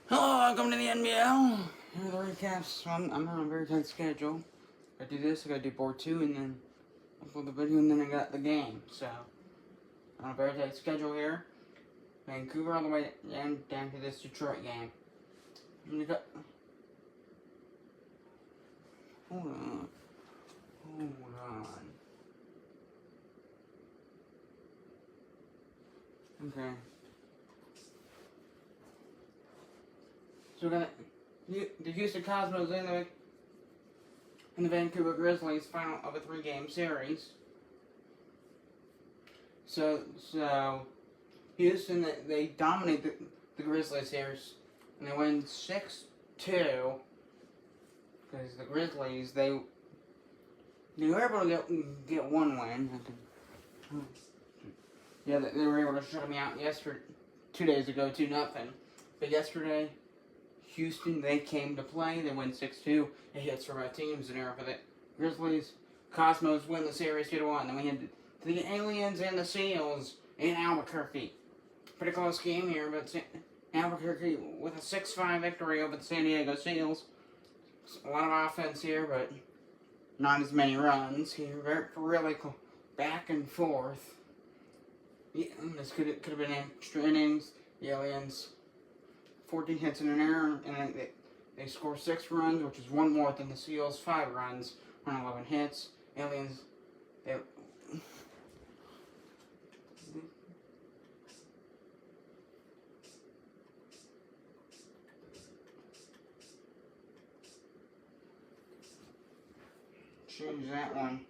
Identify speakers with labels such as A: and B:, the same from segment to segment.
A: Hello, welcome to the NBL. Here are the recaps. I'm on a very tight schedule. I do this, I gotta do board 2, and then upload the video, and then I got the game. So, on a very tight schedule here. Vancouver all the way down to this Detroit game. I'm gonna go. Hold on. Hold on. Okay. So we're gonna the Houston Cosmos and the Vancouver Grizzlies final of a 3-game series. So Houston, they dominate the Grizzlies here, and they win 6-2. Because the Grizzlies, they were able to get one win. Yeah, they were able to shut me out 2 days ago, 2-0. But yesterday, Houston, they came to play. They win 6-2. It hits for both teams in there for the Grizzlies. Cosmos win the series 2-1. Then we had the Aliens and the Seals in Albuquerque. Pretty close game here, but Albuquerque with a 6-5 victory over the San Diego Seals. A lot of offense here, but not as many runs here. Really cool. Back and forth. Yeah, this could have been extra innings. The Aliens 14 hits and an error, and they score 6 runs, which is one more than the Seals. 5 runs on 11 hits. Aliens, they change that one.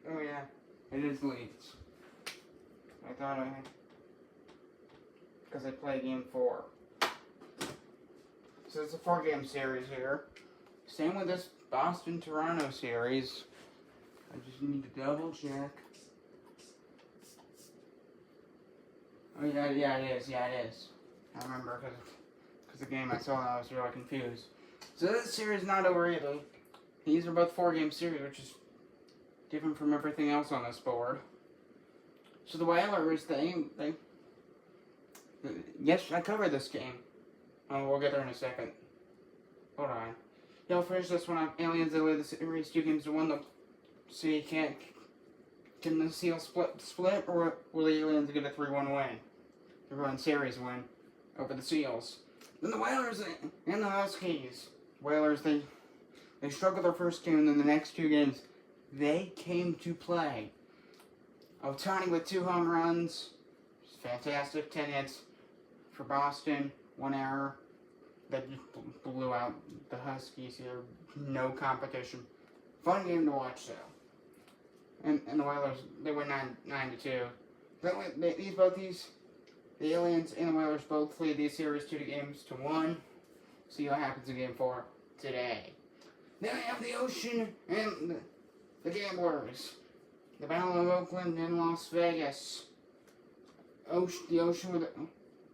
A: Oh yeah, it is Leeds. I thought I had, because I play game 4. So it's a 4-game series here. Same with this Boston-Toronto series. I just need to double check. Oh yeah, it is. I remember because the game I saw, I was really confused. So this series is not over either. These are both 4-game series, which is different from everything else on this board. So the Whalers, yes, I covered this game. Oh, we'll get there in a second. Hold on. Yeah, I'll finish this one up. Aliens, they lead the series 2-1. They'll see, can the Seals split, or will the Aliens get a 3-1 win? 3-1 series win over the Seals. Then the Whalers and the Huskies. Whalers, they struggled their first game, and then the next 2 games, they came to play. Ohtani with 2 home runs. Fantastic. 10 hits for Boston. 1 error. That just blew out the Huskies here. No competition. Fun game to watch, though. And the Whalers, they win 9-2. The Aliens and the Whalers both lead these series 2-1. See what happens in game 4 today. Then we have the Ocean and the Gamblers. The Battle of Oakland and Las Vegas. The Ocean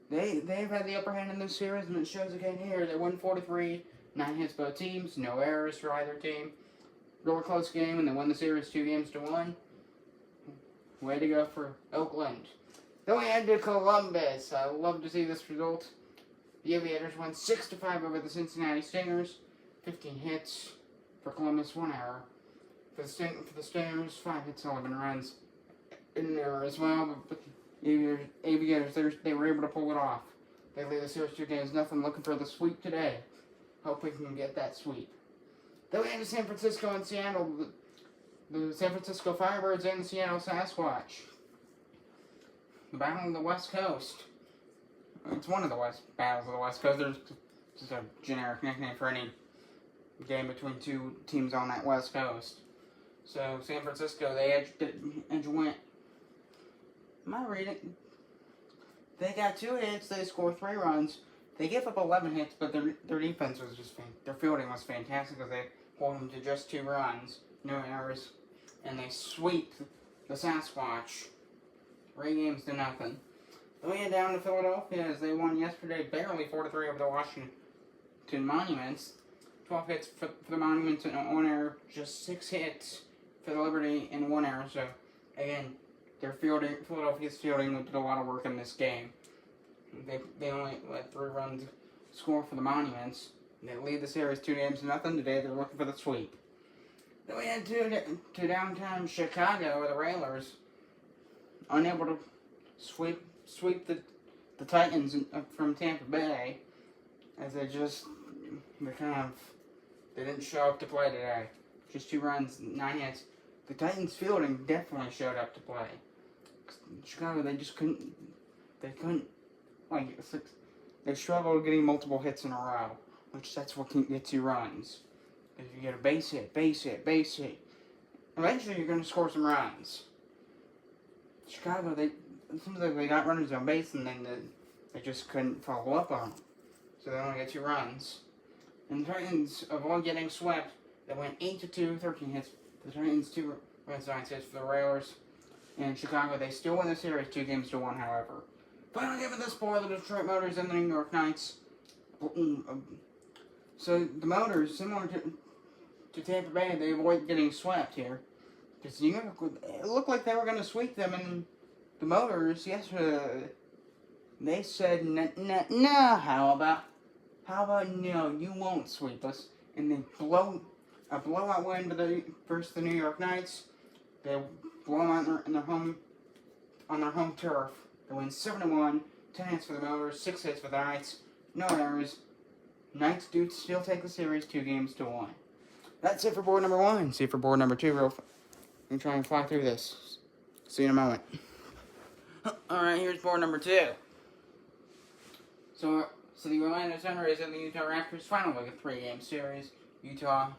A: they've had the upper hand in this series, and it shows again here. They won 4-3, 9 hits both teams, no errors for either team. Really close game, and they won the series 2-1. Way to go for Oakland. Then we head to Columbus. I love to see this result. The Aviators won 6-5 over the Cincinnati Stingers. 15 hits for Columbus, 1 error. For the Stingers, 5 hits, 11 runs. An error as well, but the Aviators, they were able to pull it off. They lead the series 2-0. Looking for the sweep today. Hope we can get that sweep. Then we have San Francisco and Seattle. The San Francisco Firebirds and the Seattle Sasquatch. The Battle of the West Coast. It's one of the battles of the West Coast. There's just a generic nickname for any game between 2 teams on that West Coast. So San Francisco, they went. Am I reading? They got 2 hits. They scored 3 runs. They gave up 11 hits, but their defense was just their fielding was fantastic because they hold them to just 2 runs, no errors, and they sweep the Sasquatch 3-0. Then we head down to Philadelphia as they won yesterday, barely 4-3 over the Washington Monuments. 12 hits for the Monuments and 1 error, just 6 hits for the Liberty and 1 error. So again, Philadelphia's fielding did a lot of work in this game. They only let 3 runs score for the Monuments. They lead the series 2-0. Today they're looking for the sweep. Then we head to downtown Chicago, where the Railers, unable to sweep the Titans from Tampa Bay, as they didn't show up to play today. Just 2 runs, 9 hits. The Titans fielding definitely showed up to play. Chicago, they struggled getting multiple hits in a row, which that's what gets you runs. If you get a base hit, eventually you're going to score some runs. Chicago, it seems like they got runners on base and then they just couldn't follow up on them. So they only get 2 runs. And the Titans, avoid getting swept, they went 8-2, 13 hits. The Titans, 2 runs, 9 hits for the Railers. And Chicago, they still win the series 2-1, however. Final game of this for the Detroit Motors and the New York Knights. So the Motors, similar to Tampa Bay, they avoid getting swept here. Because New York, it looked like they were going to sweep them, and the Motors, yesterday, they said, no, how about no, you won't sweep us. And they blow a blowout win versus the New York Knights. They blow them out on their home turf. They win 7-1, 10 hits for the Motors, 6 hits for the Knights, no errors. Knights do still take the series 2-1. That's it for board number 1. See you for board number 2 I'm trying to fly through this. See you in a moment. Alright, here's board number 2. So the Orlando Sunrays and the Utah Raptors final like a 3-game series. Utah,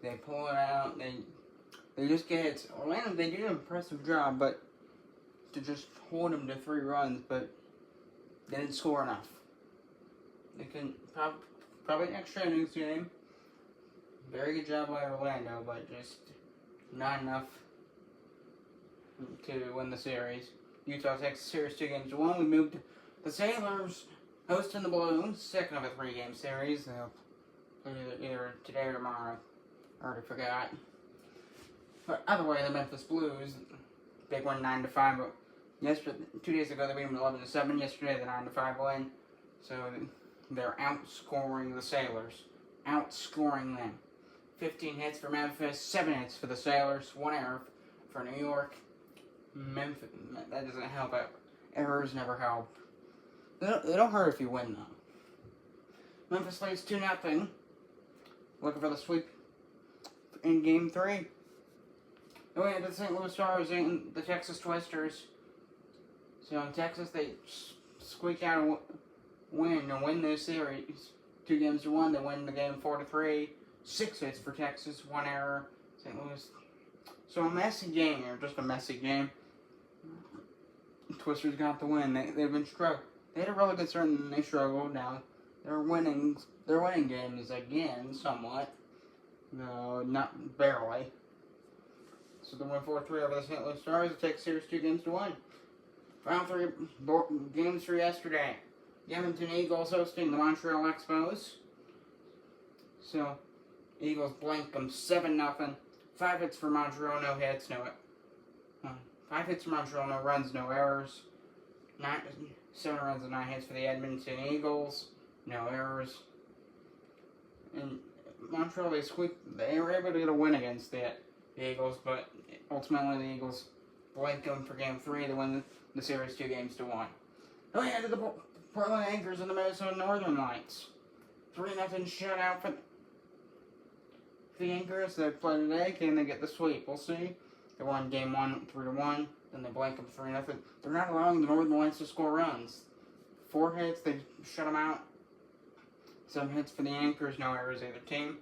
A: they pull it out. They just get hits. Orlando, they did an impressive job, but to just hold them to 3 runs, but they didn't score enough. They can probably an extra innings game. Very good job by Orlando, but just not enough to win the series. Utah takes the series 2-1. We moved to the Sailors hosting the Blues, second of a 3-game series. They'll play either today or tomorrow. I already forgot. But either way, the Memphis Blues, big one, 9-5. But 2 days ago, they beat them 11-7. Yesterday, the 9-5 win. So they're outscoring the Sailors, outscoring them. 15 hits for Memphis, 7 hits for the Sailors, 1 error for New York. Memphis, that doesn't help out. Errors never help. They don't hurt if you win, though. Memphis leads 2-0. Looking for the sweep in Game 3. Then we had the St. Louis Stars and the Texas Twisters. So in Texas, they squeak out a win and win this series 2-1. They win the game 4-3. 6 hits for Texas, 1 error. St. Louis. So a messy game here, just a messy game. Twisters got the win. They've been struggling. They had a really good start and they struggled. Now they're winning games again, somewhat. No, not barely. So they win 4-3 over the St. Louis Stars. It takes series 2-1. Final 3 games for yesterday. The Edmonton Eagles hosting the Montreal Expos. So Eagles blank them 7-0. 5 hits for Montreal, no hits, 5 hits for Montreal, no runs, no errors. 7 runs and 9 hits for the Edmonton Eagles, no errors. And Montreal, they were able to get a win against the Eagles, but ultimately the Eagles blanked them for Game 3 to win the series 2-1. Then we head to the Portland Anchors and the Minnesota Northern Lights. 3-0 shutout for the Anchors. They play today. Can they get the sweep? We'll see. They won Game 1 3-1. Then they blank them 3-0. They're not allowing the Northern Lights to score runs. 4 hits, they shut them out. 7 hits for the Anchors, no errors either team.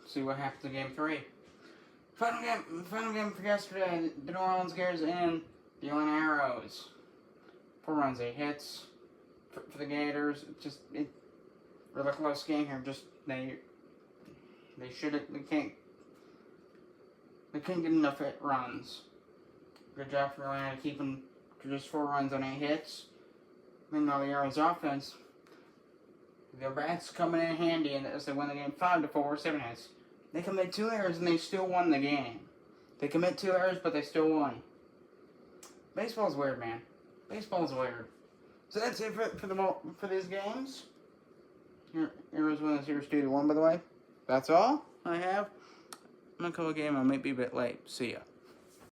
A: See what happens in Game 3. Final game for yesterday. The New Orleans Gators and the Atlanta Arrows. 4 runs, 8 hits for the Gators. Really close game here. They couldn't get enough runs. Good job for Atlanta keeping to just 4 runs on 8 hits. Meanwhile, the Arrows offense, their bats coming in handy as they win the game 5-4, 7 hits. They commit 2 errors and they still won the game. They commit 2 errors, but they still won. Baseball's weird, man. Baseball's weird. So that's it for these games. Here is one of Series 2 to 1, by the way. That's all I have. I'm gonna call a game. I might be a bit late. See ya.